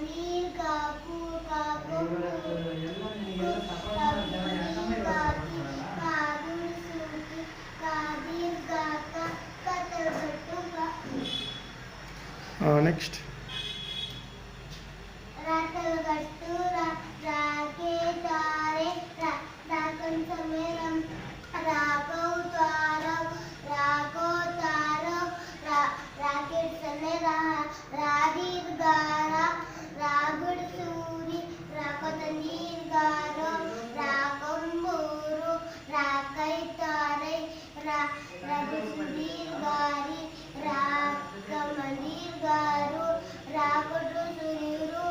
ನೀರ್ cock cock ಕಾಗಿ ಕಾದು ಸೂಗಿ ಕಾದೀರ್ ಗಾಕ ಕತ್ತಲ್ಗಟ್ಟು next ರಾತಲ್ಗಟ್ಟು ರಾಕೆ ತಾರೆ ರಾಕಂ ಸಮೇರಂ ರಾಕೌ ತಾರವ್ ರಾಕೋ ತಾರವ್ ರಾಕೆಟ್ ಸನೆ ರಾದೀರ್ ಗಾರ ರಾಗುಡ್ ಸೂರಿ ರಾಕೋ ತಂದೀರ್ ಗಾರೋ ರಾಕಂಬೂರು ರಾಕೈ ತಾರೈ ರಾಗುಡ್ ಸುದೀರ್ ಗಾರಿ ರಾಕಮಂದೀರ್ ಗಾರು ರಾಗುಡು ಸುರಿರು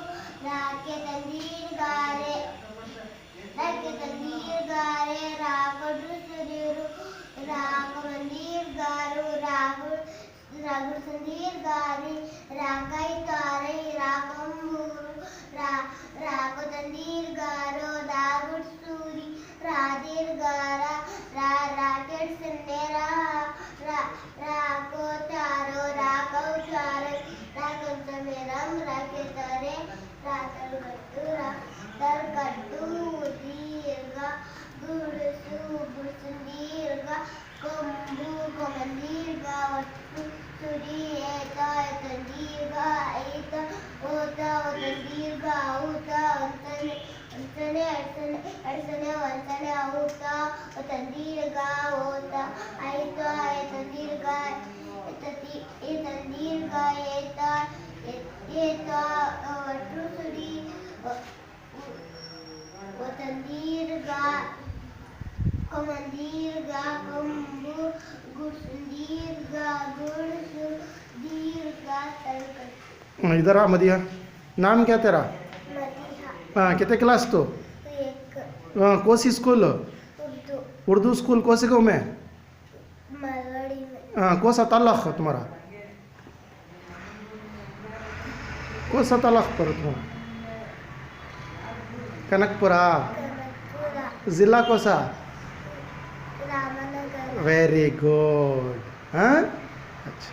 ರಾಕೆ ತಂದೀರ್ ಗಾರೆ ರಾಗುಡು ಸುರಿರು ರಾಕಮಂದೀರ್ ಗಾರು ರಾಗುಡ್ ಸಂದೀರ್ ಗಾರಿ ರಾಕೈ ತಾರೈ ರಾಕಂಬೂರು ರಾಕೋ ತಂದೀರ್ ಗಾರೋ ರಾಗುಡ್ ಸೂರಿ ರಾದೀರ್ ಗಾರ ರಾಕೆಟ್ ಸನ್ನೆ ರಾಕೋ ತಾರೋ ರಾಕೌ ತಾರೈ ರಾಕಂ ಸಮೇರಂ ರಾಕೆ ತಾರೆ ರಾತಲ್ಗಟ್ಟು ದೀರ್ಘ ಗುಡುಸು ಗುಡ್ಸುಂದೀರ್ಘ ಕೊಂಬು ಕೊಮಂದೀರ್ಘ ಒಟ್ಟು ಸುರಿ ಏತ ಏತಂದೀರ್ಘ ಐತ ಓತ ಓತಂದೀರ್ಘ ಔತ ಒಂಚನೆ ಅಡ್ಸನೆ ಒಂಚನೆ ಔತ ಓತಂದೀರ್ಘ ಓತ ಐತ ಏತಂದೀರ್ಘ ಏತಂದೀರ್ಘ ಏತ ಏತ ಒಟ್ಟು ಸುರಿ ಓತಂದೀರ್ಘ ಕೊಮಂದೀರ್ಘ ಕೊಂಬು ಗುಡ್ಸುಂದೀರ್ಘ गुड़सु दीर्घ तलकट। इधर आ मदिया, नाम क्या तेरा? मदिहा। हाँ, कितने क्लास तो? एक। कौन सी स्कूल? उर्दू। उर्दू स्कूल कौन से गाँव में? मरवाड़ी में। हाँ, कौन सा ताल्लुक़ है तुम्हारा? कौन सा ताल्लुक़ पर तुम्हारा? कनकपुरा। कनकपुरा। ज़िला कौन सा? रामनगर। Very good. हाँ, अच्छा।